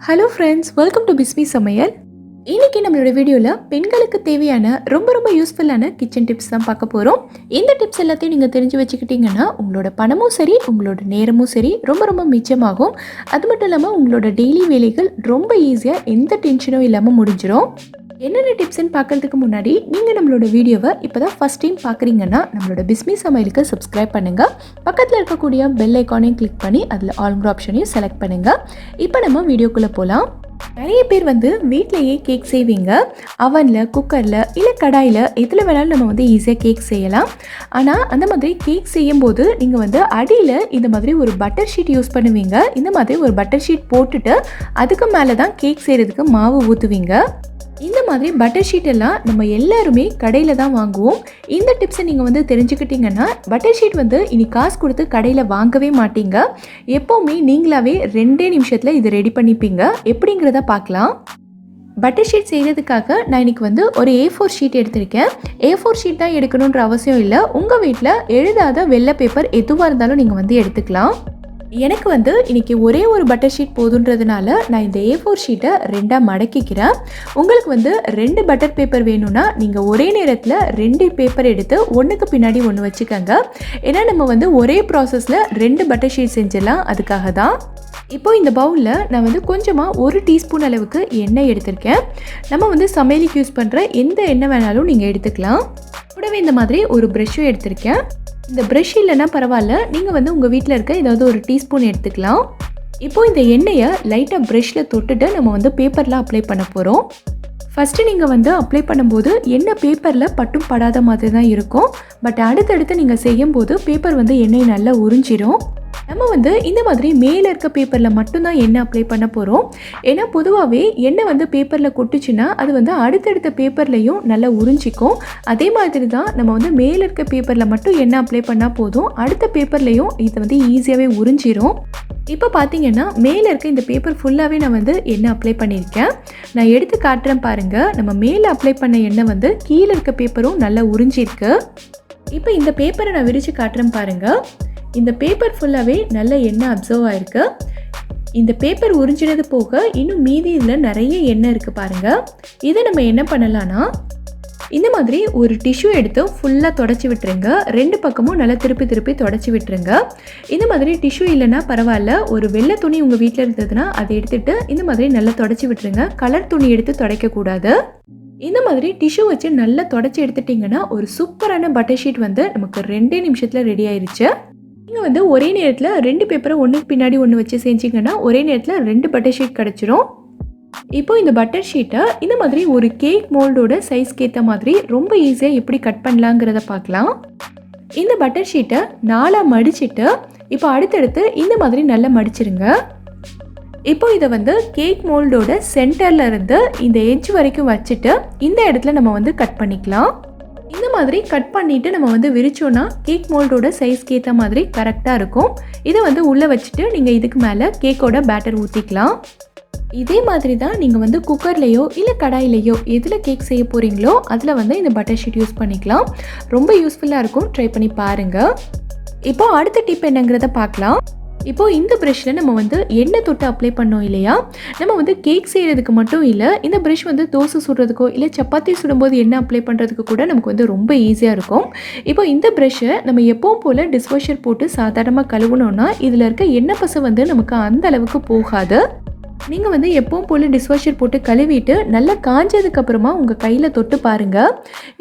Hello friends, welcome to Bismi சமையல். இன்றைக்கி நம்மளோட வீடியோவில் பெண்களுக்கு தேவையான ரொம்ப யூஸ்ஃபுல்லான கிச்சன் டிப்ஸ் தான் பார்க்க போகிறோம். இந்த டிப்ஸ் எல்லாத்தையும் நீங்கள் தெரிஞ்சு வச்சுக்கிட்டிங்கன்னா உங்களோட பணமும் சரி, உங்களோட நேரமும் சரி ரொம்ப மிச்சமாகும். அது மட்டும் இல்லாமல் உங்களோட டெய்லி வேலைகள் ரொம்ப ஈஸியாக எந்த டென்ஷனும் இல்லாமல் முடிஞ்சிடும். என்னென்ன டிப்ஸ்ன்னு பார்க்குறதுக்கு முன்னாடி நீங்கள் நம்மளோட வீடியோவை இப்போ தான் ஃபஸ்ட் டைம் பார்க்குறீங்கன்னா நம்மளோட பிஸ்மி சமையலுக்கு சப்ஸ்கிரைப் பண்ணுங்கள். பக்கத்தில் இருக்கக்கூடிய பெல் ஐக்கானையும் கிளிக் பண்ணி அதில் ஆல்ங்கிற ஆப்ஷனையும் செலக்ட் பண்ணுங்கள். இப்போ நம்ம வீடியோக்குள்ளே போகலாம். நிறைய பேர் வீட்டிலையே கேக் செய்வீங்க. அவனில், குக்கரில் இல்லை கடாயில் எதில் வேணாலும் நம்ம ஈஸியாக கேக் செய்யலாம். ஆனால் அந்த மாதிரி கேக் செய்யும்போது நீங்கள் அடியில் இந்த மாதிரி ஒரு பட்டர் ஷீட் யூஸ் பண்ணுவீங்க. இந்த மாதிரி ஒரு பட்டர் ஷீட் போட்டுட்டு அதுக்கு மேலே தான் கேக் செய்கிறதுக்கு மாவு ஊற்றுவீங்க. இந்த மாதிரி பட்டர் ஷீட் எல்லாம் நம்ம எல்லாருமே கடையில் தான் வாங்குவோம். இந்த டிப்ஸை நீங்கள் தெரிஞ்சுக்கிட்டிங்கன்னா பட்டர் ஷீட் இனி காசு கொடுத்து கடையில் வாங்கவே மாட்டீங்க. எப்போவுமே நீங்களாவே 2 நிமிஷத்தில் இது ரெடி பண்ணிப்பீங்க. எப்படிங்கிறத பார்க்கலாம். பட்டர் ஷீட் செய்கிறதுக்காக நான் இன்றைக்கி ஒரு A4 ஷீட் எடுத்திருக்கேன். A4 ஷீட் தான் எடுக்கணுன்ற அவசியம் இல்லை. உங்கள் வீட்டில் எழுதாத வெள்ளை பேப்பர் எதுவாக இருந்தாலும் நீங்கள் எடுத்துக்கலாம். எனக்கு இன்றைக்கி ஒரே ஒரு பட்டர் ஷீட் போதுன்றதுனால நான் இந்த A4 ஷீட்டை 2ஆக மடக்கிக்கிறேன். உங்களுக்கு 2 பட்டர் பேப்பர் வேணும்னா நீங்கள் ஒரே நேரத்தில் 2 பேப்பர் எடுத்து ஒன்றுக்கு பின்னாடி ஒன்று வச்சுக்கோங்க. ஏன்னா நம்ம ஒரே ப்ராசஸில் 2 பட்டர் ஷீட் செஞ்சிடலாம். அதுக்காக தான். இப்போது இந்த பவுலில் நான் கொஞ்சமாக 1 டீஸ்பூன் அளவுக்கு எண்ணெய் எடுத்திருக்கேன். நம்ம சமையலுக்கு யூஸ் பண்ணுற எந்த எண்ணெய் வேணாலும் நீங்கள் எடுத்துக்கலாம். கூடவே இந்த மாதிரி ஒரு ப்ரஷ்ஷும் எடுத்திருக்கேன். இந்த ப்ரஷ் இல்லைன்னா பரவாயில்ல, நீங்கள் உங்கள் வீட்டில் இருக்க ஏதாவது ஒரு டீஸ்பூன் எடுத்துக்கலாம். இப்போது இந்த எண்ணெயை லைட்டாக ப்ரஷ்ஷில் தொட்டுட்டு நம்ம பேப்பரில் அப்ளை பண்ண போகிறோம். ஃபஸ்ட்டு நீங்கள் அப்ளை பண்ணும்போது எண்ணெய் பேப்பரில் பட்டும் படாத மாதிரி தான் இருக்கும். பட் அடுத்தடுத்து நீங்கள் செய்யும்போது பேப்பர் எண்ணெய் நல்லா உறிஞ்சிடும். நம்ம இந்த மாதிரி மேலே இருக்க பேப்பரில் மட்டும்தான் எண்ணெய் அப்ளை பண்ண போகிறோம். ஏன்னா பொதுவாகவே எண்ணெய் பேப்பரில் கொட்டுச்சுன்னா அது அடுத்தடுத்த பேப்பர்லையும் நல்லா உறிஞ்சிக்கும். அதே மாதிரி தான் நம்ம மேலே இருக்க பேப்பரில் மட்டும் எண்ணெய் அப்ளை பண்ணால் போதும், அடுத்த பேப்பர்லையும் இது ஈஸியாகவே உறிஞ்சிரும். இப்போ பார்த்தீங்கன்னா மேலே இருக்க இந்த பேப்பர் ஃபுல்லாகவே நான் எண்ணெய் அப்ளை பண்ணியிருக்கேன். நான் எடுத்து காட்டுறேன் பாருங்கள். நம்ம மேலே அப்ளை பண்ண எண்ணெய் கீழே இருக்க பேப்பரும் நல்லா உறிஞ்சிருக்கு. இப்போ இந்த பேப்பரை நான் விரித்து காட்டுறேன் பாருங்கள். இந்த பேப்பர் ஃபுல்லாகவே நல்ல எண்ணெய் அப்சர்வ் ஆகிருக்கு. இந்த பேப்பர் உறிஞ்சினது போக இன்னும் மீதி இதில் நிறைய எண்ணெய் இருக்குது பாருங்கள். இதை நம்ம என்ன பண்ணலான்னா, இந்த மாதிரி ஒரு டிஷ்யூ எடுத்து ஃபுல்லாக தொடச்சி விட்டுருங்க. 2 பக்கமும் நல்லா திருப்பி தொடச்சி விட்டுருங்க. இந்த மாதிரி டிஷ்யூ இல்லைன்னா பரவாயில்ல, ஒரு வெள்ளை துணி உங்கள் வீட்டில் இருந்ததுன்னா அதை எடுத்துகிட்டு இந்த மாதிரி நல்லா தொடச்சி விட்டுருங்க. கலர் துணி எடுத்து துடைக்கக்கூடாது. இந்த மாதிரி டிஷ்யூ வச்சு நல்லா தொடச்சி எடுத்துட்டிங்கன்னா ஒரு சூப்பரான பட்டர் ஷீட் நமக்கு 2 நிமிஷத்தில் ரெடி ஆயிடுச்சு. நீங்கள் ஒரே நேரத்தில் 2 பேப்பரை ஒன்றுக்கு பின்னாடி ஒன்று வச்சு செஞ்சிங்கன்னா ஒரே நேரத்தில் 2 பட்டர் ஷீட் கிடச்சிரும். இப்போது இந்த பட்டர் ஷீட்டை இந்த மாதிரி ஒரு கேக் மோல்டோட சைஸ்க்கு ஏற்ற மாதிரி ரொம்ப ஈஸியாக எப்படி கட் பண்ணலாங்கிறத பார்க்கலாம். இந்த பட்டர் ஷீட்டை 4ஆக மடிச்சுட்டு இப்போ அடுத்தடுத்து இந்த மாதிரி நல்லா மடிச்சிருங்க. இப்போ இதை கேக் மோல்டோட சென்டரில் இருந்து இந்த எட்ஜ் வரைக்கும் வச்சுட்டு இந்த இடத்துல நம்ம கட் பண்ணிக்கலாம். இந்த மாதிரி கட் பண்ணிவிட்டு நம்ம விரிச்சோன்னா கேக் மோல்டோட சைஸ்க்கு ஏற்ற மாதிரி கரெக்டாக இருக்கும். இதை உள்ளே வச்சுட்டு நீங்கள் இதுக்கு மேலே கேக்கோட பேட்டர் ஊற்றிக்கலாம். இதே மாதிரி தான் நீங்கள் குக்கர்லேயோ இல்லை கடாயிலையோ எதில் கேக் செய்ய போகிறீங்களோ அதில் இந்த பட்டர் ஷீட் யூஸ் பண்ணிக்கலாம். ரொம்ப யூஸ்ஃபுல்லாக இருக்கும். ட்ரை பண்ணி பாருங்கள். இப்போது அடுத்த டிப் என்னங்கிறத பார்க்கலாம். இப்போது இந்த ப்ரஷ்ஷில் நம்ம எண்ணெய் தொட்டு அப்ளை பண்ணோம் இல்லையா, நம்ம கேக் செய்கிறதுக்கு மட்டும் இல்லை, இந்த ப்ரஷ் தோசை சுடுறதுக்கோ இல்லை சப்பாத்தி சுடும்போது எண்ணெய் அப்ளை பண்ணுறதுக்கு கூட நமக்கு ரொம்ப ஈஸியாக இருக்கும். இப்போ இந்த ப்ரஷ்ஷை நம்ம எப்பவும் போல் டிஷ்வாஷர் போட்டு சாதாரணமாக கழுவுனோன்னா இதில் இருக்க எண்ணெய் பசை நமக்கு அந்த அளவுக்கு போகாது. நீங்கள் எப்பவும் போல் டிஷ்வாஷர் போட்டு கழுவிட்டு நல்லா காஞ்சதுக்கப்புறமா உங்கள் கையில் தொட்டு பாருங்கள்.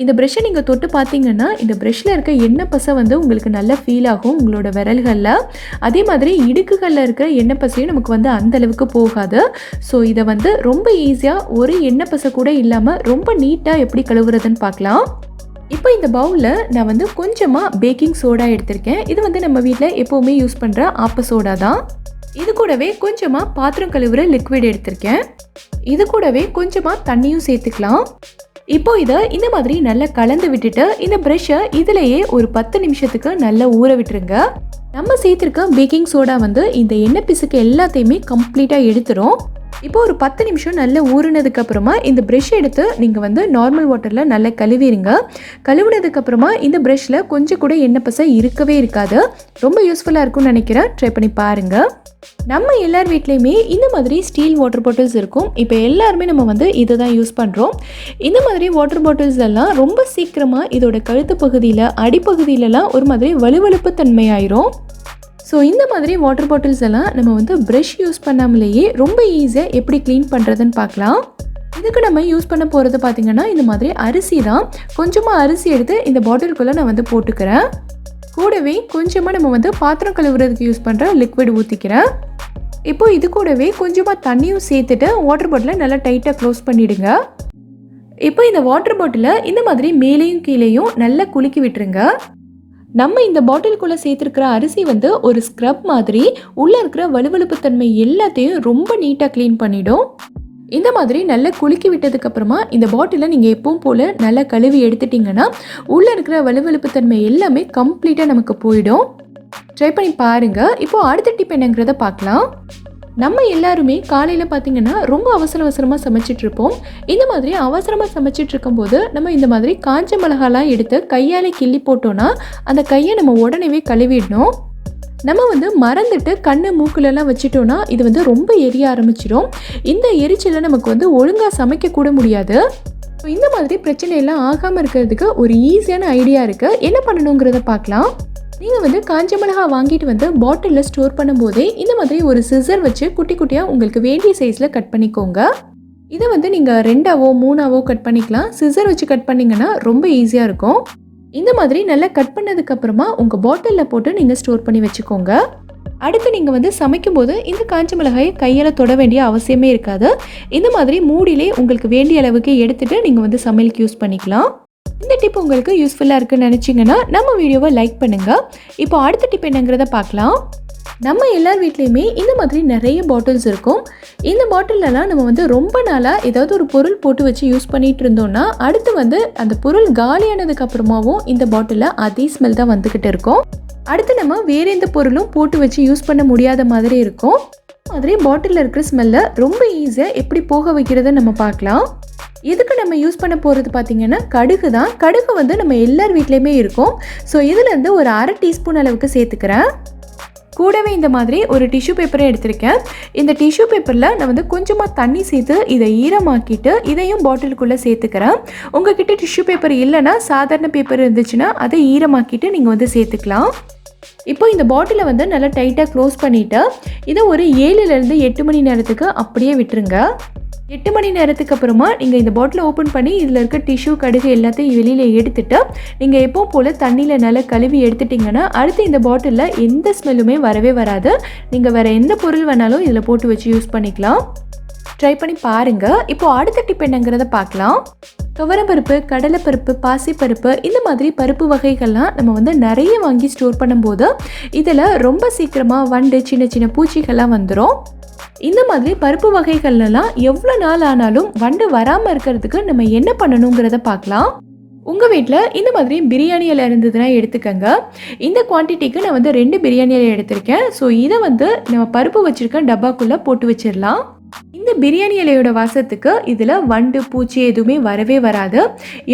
இந்த ப்ரஷ்ஷை நீங்கள் தொட்டு பார்த்தீங்கன்னா இந்த ப்ரஷ்ஷில் இருக்க எண்ணெய் பசை உங்களுக்கு நல்லா ஃபீல் ஆகும் உங்களோட விரல்களில். அதே மாதிரி இடுக்குகளில் இருக்கிற எண்ணெய் பசையும் நமக்கு அந்த அளவுக்கு போகாது. ஸோ இதை ரொம்ப ஈஸியாக ஒரு எண்ணெய் பசை கூட இல்லாமல் ரொம்ப நீட்டாக எப்படி கழுவுறதுன்னு பார்க்கலாம். இப்போ இந்த பவுலில் நான் கொஞ்சமாக பேக்கிங் சோடா எடுத்திருக்கேன். இது நம்ம வீட்டில் எப்போவுமே யூஸ் பண்ணுற ஆப்ப சோடா தான். இது கூடவே கொஞ்சமாக பாத்திரம் கழுவுற லிக்விட் எடுத்திருக்கேன். இது கூடவே கொஞ்சமாக தண்ணியும் சேர்த்துக்கலாம். இப்போ இதை இந்த மாதிரி நல்லா கலந்து விட்டுட்டு இந்த ப்ரஷ்ஷை இதிலேயே ஒரு 10 நிமிஷத்துக்கு நல்லா ஊற விட்டுருங்க. நம்ம சேர்த்துருக்க பேக்கிங் சோடா இந்த எண்ணெய் பிசுக்கு எல்லாத்தையுமே கம்ப்ளீட்டாக எடுத்துரும். இப்போ ஒரு 10 நிமிஷம் நல்லா ஊறினதுக்கப்புறமா இந்த ப்ரஷ் எடுத்து நீங்கள் நார்மல் வாட்டரில் நல்லா கழுவிடுங்க. கழுவுனதுக்கப்புறமா இந்த ப்ரஷ்ஷில் கொஞ்சம் கூட எண்ணெய் பசை இருக்கவே இருக்காது. ரொம்ப யூஸ்ஃபுல்லாக இருக்கும்னு நினைக்கிறேன். ட்ரை பண்ணி பாருங்கள். நம்ம எல்லார் வீட்லேயுமே இந்த மாதிரி ஸ்டீல் வாட்டர் பாட்டில்ஸ் இருக்கும். இப்போ எல்லாருமே நம்ம வந்து இதை தான் யூஸ் பண்ணுறோம். இந்த மாதிரி வாட்டர் பாட்டில்ஸ் எல்லாம் ரொம்ப சீக்கிரமாக இதோட கழுத்து பகுதியில் அடிப்பகுதியிலலாம் ஒரு மாதிரி வலுவழுப்பு தன்மையாயிரும். ஸோ இந்த மாதிரி வாட்டர் பாட்டில்ஸ் எல்லாம் நம்ம வந்து ப்ரஷ் யூஸ் பண்ணாமலேயே ரொம்ப ஈஸியாக எப்படி க்ளீன் பண்ணுறதுன்னு பார்க்கலாம். இதுக்கு நம்ம யூஸ் பண்ண போகிறது பார்த்திங்கன்னா இந்த மாதிரி அரிசி தான். கொஞ்சமாக அரிசி எடுத்து இந்த பாட்டிலுக்குள்ளே நான் வந்து போட்டுக்கிறேன். கூடவே கொஞ்சமாக நம்ம வந்து பாத்திரம் கழுவுறதுக்கு யூஸ் பண்ணுற லிக்விட் ஊற்றிக்கிறேன். இப்போது இது கூடவே கொஞ்சமாக தண்ணியும் சேர்த்துட்டு வாட்டர் பாட்டிலை நல்லா டைட்டாக க்ளோஸ் பண்ணிவிடுங்க. இப்போ இந்த வாட்டர் பாட்டிலை இந்த மாதிரி மேலேயும் கீழேயும் நல்லா குலுக்கி விட்டுருங்க. நம்ம இந்த பாட்டிலுக்குள்ளே சேர்த்துருக்கிற அரிசி வந்து ஒரு ஸ்க்ரப் மாதிரி உள்ளே இருக்கிற வலுவழுப்பு தன்மை எல்லாத்தையும் ரொம்ப நீட்டாக க்ளீன் பண்ணிடும். இந்த மாதிரி நல்லா குலுக்கி விட்டதுக்கப்புறமா இந்த பாட்டிலை நீங்கள் எப்பவும் போல் நல்லா கழுவி எடுத்துட்டிங்கன்னா உள்ளே இருக்கிற வலுவழுப்பு தன்மை எல்லாமே கம்ப்ளீட்டாக நமக்கு போயிடும். ட்ரை பண்ணி பாருங்கள். இப்போது அடுத்த டிப் என்னங்கிறத பார்க்கலாம். நம்ம எல்லாருமே காலையில் பார்த்திங்கன்னா ரொம்ப அவசரமாக சமைச்சிட்ருப்போம். இந்த மாதிரி அவசரமாக சமைச்சிட்ருக்கும்போது நம்ம இந்த மாதிரி காஞ்ச மிளகாலாம் எடுத்து கையால் கிள்ளி போட்டோன்னா அந்த கையை நம்ம உடனே கழுவிடணும். நம்ம வந்து மறந்துட்டு கண்ணு மூக்குலலாம் வச்சுட்டோன்னா இது வந்து ரொம்ப எரிய ஆரம்பிச்சிடும். இந்த எரிச்சலை நமக்கு வந்து ஒழுங்காக சமைக்கக்கூட முடியாது. இந்த மாதிரி பிரச்சனையெல்லாம் ஆகாமல் இருக்கிறதுக்கு ஒரு ஈஸியான ஐடியா இருக்குது. என்ன பண்ணணுங்கிறத பார்க்கலாம். நீங்கள் வந்து காஞ்ச மிளகா வாங்கிட்டு வந்து பாட்டிலில் ஸ்டோர் பண்ணும்போதே இந்த மாதிரி ஒரு சிசர் வச்சு குட்டி குட்டியாக உங்களுக்கு வேண்டிய சைஸில் கட் பண்ணிக்கோங்க. இதை வந்து நீங்கள் 2ஆவோ 3ஆவோ கட் பண்ணிக்கலாம். சிசர் வச்சு கட் பண்ணிங்கன்னா ரொம்ப ஈஸியாக இருக்கும். இந்த மாதிரி நல்லா கட் பண்ணதுக்கப்புறமா உங்கள் பாட்டிலில் போட்டு நீங்கள் ஸ்டோர் பண்ணி வச்சுக்கோங்க. அடுத்து நீங்கள் வந்து சமைக்கும்போது இந்த காஞ்ச மிளகாயை கையால் தொட வேண்டிய அவசியமே இருக்காது. இந்த மாதிரி மூடியிலே உங்களுக்கு வேண்டிய அளவுக்கு எடுத்துகிட்டு நீங்கள் வந்து சமையலுக்கு யூஸ் பண்ணிக்கலாம். இந்த டிப் உங்களுக்கு யூஸ்ஃபுல்லாக இருக்குன்னு நினச்சிங்கன்னா நம்ம வீடியோவை லைக் பண்ணுங்கள். இப்போ அடுத்த டிப் என்னங்கிறத பார்க்கலாம். நம்ம எல்லார் வீட்லேயுமே இந்த மாதிரி நிறைய பாட்டில்ஸ் இருக்கும். இந்த பாட்டிலெலாம் நம்ம வந்து ரொம்ப நாளாக ஏதாவது ஒரு பொருள் போட்டு வச்சு யூஸ் பண்ணிகிட்டு இருந்தோம்னா அடுத்து வந்து அந்த பொருள் காலியானதுக்கு அப்புறமாவும் இந்த பாட்டிலில் அதே ஸ்மெல் தான் வந்துக்கிட்டு இருக்கும். அடுத்து நம்ம வேறு எந்த பொருளும் போட்டு வச்சு யூஸ் பண்ண முடியாத மாதிரி இருக்கும். மாதிரி பாட்டிலில் இருக்கிற ஸ்மெல்லை ரொம்ப ஈஸியாக எப்படி போக வைக்கிறத நம்ம பார்க்கலாம். இதுக்கு நம்ம யூஸ் பண்ண போகிறது பார்த்திங்கன்னா கடுகு தான். கடுகு வந்து நம்ம எல்லார் வீட்லேயுமே இருக்கும். ஸோ இதுலேருந்து ஒரு 1/2 டீஸ்பூன் அளவுக்கு சேர்த்துக்கிறேன். கூடவே இந்த மாதிரி ஒரு டிஷ்யூ பேப்பரை எடுத்திருக்கேன். இந்த டிஷ்யூ பேப்பரில் நான் வந்து கொஞ்சமாக தண்ணி சேர்த்து இதை ஈரமாக்கிட்டு இதையும் பாட்டிலுக்குள்ளே சேர்த்துக்கிறேன். உங்ககிட்ட டிஷ்யூ பேப்பர் இல்லைன்னா சாதாரண பேப்பர் இருந்துச்சுன்னா அதை ஈரமாக்கிட்டு நீங்கள் வந்து சேர்த்துக்கலாம். இப்போ இந்த பாட்டிலை வந்து நல்லா டைட்டாக க்ளோஸ் பண்ணிவிட்டு இதை ஒரு 7லேருந்து 8 மணி நேரத்துக்கு அப்படியே விட்டுருங்க. 8 மணி நேரத்துக்கு அப்புறமா நீங்கள் இந்த பாட்டிலை ஓப்பன் பண்ணி இதில் இருக்க டிஷ்யூ கடுகு எல்லாத்தையும் வெளியில் எடுத்துட்டு நீங்கள் எப்போ போல் தண்ணியில் நல்லா கழுவி எடுத்துட்டிங்கன்னா அடுத்து இந்த பாட்டிலில் எந்த ஸ்மெல்லுமே வரவே வராது. நீங்கள் வேறு எந்த பொருள் வேணாலும் இதில் போட்டு வச்சு யூஸ் பண்ணிக்கலாம். ட்ரை பண்ணி பாருங்கள். இப்போது அடுத்த டிப் என்னங்கிறத பார்க்கலாம். துவரப்பருப்பு, கடலைப்பருப்பு, பாசிப்பருப்பு இந்த மாதிரி பருப்பு வகைகள்லாம் நம்ம வந்து நிறைய வாங்கி ஸ்டோர் பண்ணும்போது இதில் ரொம்ப சீக்கிரமாக வண்டு சின்ன சின்ன பூச்சிகள்லாம் வந்துடும். இந்த மாதிரி பருப்பு வகைகள்லாம் எவ்வளோ நாள் ஆனாலும் வண்டு வராமல் இருக்கிறதுக்கு நம்ம என்ன பண்ணணுங்கிறத பார்க்கலாம். உங்கள் வீட்டில் இந்த மாதிரி பிரியாணி இலை இருந்ததுன்னா எடுத்துக்கோங்க. இந்த குவான்டிட்டிக்கு நான் வந்து 2 பிரியாணி இலை எடுத்திருக்கேன். ஸோ இதை வந்து நம்ம பருப்பு வச்சுருக்க டப்பாக்குள்ளே போட்டு வச்சிடலாம். இந்த பிரியாணி இலையோட வாசத்துக்கு இதில் வண்டு பூச்சி எதுவுமே வரவே வராது.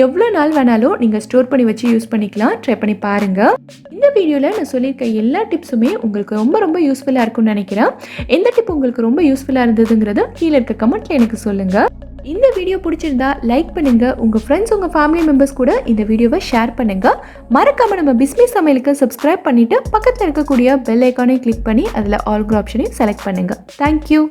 எவ்வளோ நாள் வேணாலும் நீங்கள் ஸ்டோர் பண்ணி வச்சு யூஸ் பண்ணிக்கலாம். ட்ரை பண்ணி பாருங்கள். இந்த வீடியோவில் நான் சொல்லியிருக்க எல்லா டிப்ஸுமே உங்களுக்கு ரொம்ப ரொம்ப யூஸ்ஃபுல்லாக இருக்கும்னு நினைக்கிறேன். எந்த டிப் உங்களுக்கு ரொம்ப யூஸ்ஃபுல்லாக இருந்ததுங்கிறத கீழே இருக்க கமெண்ட்டில் எனக்கு சொல்லுங்கள். இந்த வீடியோ பிடிச்சிருந்தா லைக் பண்ணுங்கள். உங்கள் ஃப்ரெண்ட்ஸ் உங்கள் ஃபேமிலி மெம்பர்ஸ் கூட இந்த வீடியோவை ஷேர் பண்ணுங்கள். மறக்காமல் நம்ம பிஸ்மி சமையலுக்கு சப்ஸ்கிரைப் பண்ணிவிட்டு பக்கத்தில் இருக்கக்கூடிய பெல் ஐக்கானை கிளிக் பண்ணி அதில் ஆல் ஆப்ஷனையும் செலக்ட் பண்ணுங்கள். தேங்க்யூ.